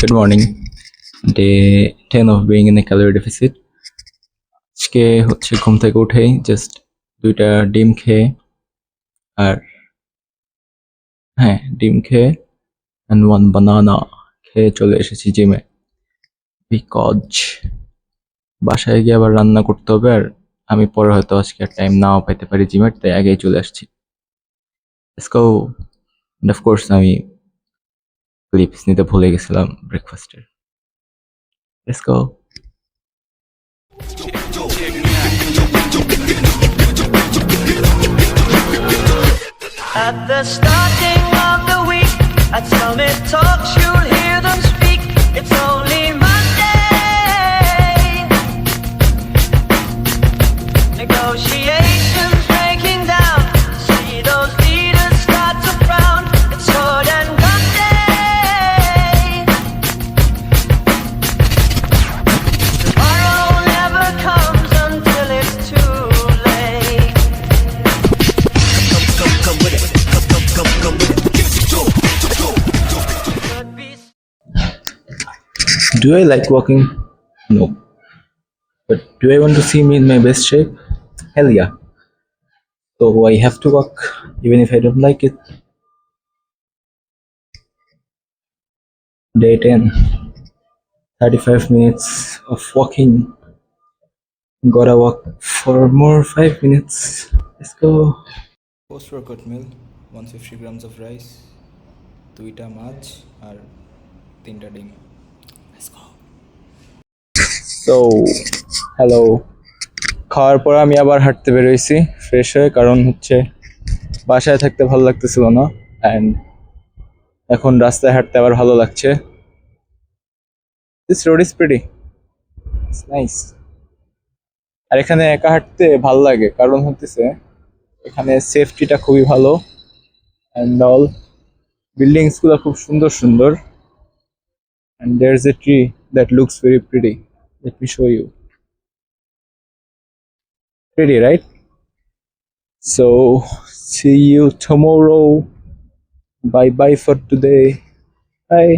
Good morning. Day 10 of being in a calorie deficit. আজকে হচ্ছে ঘুম থেকে উঠেই জাস্ট 2টা ডিম খেয়ে আর ডিম খেয়ে and 1 banana খেয়ে চলে এসেছি জিমে। বিকজ বাসায় গিয়ে আবার রান্না করতে হবে আর আমি পরে হয়তো আজকে আর টাইম নাও পাইতে পারি জিমের, তাই আগেই চলে আসছি। Let's go. And of course আমি ক্লিপস নিতে ভুলে গেছিলাম ব্রেকফাস্টের। Let's go. At the starting of the week, at Summit Talks, you'll hear them speak. It's only Monday. Negotiations breaking down. See those leaders start to frown. It's sword and gun day. Tomorrow never comes until it's too late. Come with it. Come with it. Could be Do I like walking? No. But do I want to see me in my best shape? Hell yeah. So I have to walk even if I don't like it. Day 10. 35 minutes of walking. Gotta walk for more 5 minutes. Let's go. Post-workout meal, 150 grams of rice, 2টা মাছ আর 3টা ডিম। Let's go. So, hello. খাওয়ার পর আমি আবার হাঁটতে বেরোইছি fresh হয়ে, কারণ হচ্ছে বাসায় থাকতে ভালো লাগতেছিল না, অ্যান্ড এখন রাস্তায় হাঁটতে আবার ভালো লাগছে। This road is pretty, it's nice. আর এখানে একা হাঁটতে ভালো লাগে কারণ হচ্ছে এখানে সেফটিটা খুবই ভালো, অ্যান্ড অল বিল্ডিংস গুলো খুব সুন্দর সুন্দর, and there is a tree that looks very pretty. Let me show you. Pretty, right? So, see you tomorrow. Bye bye for today. Bye.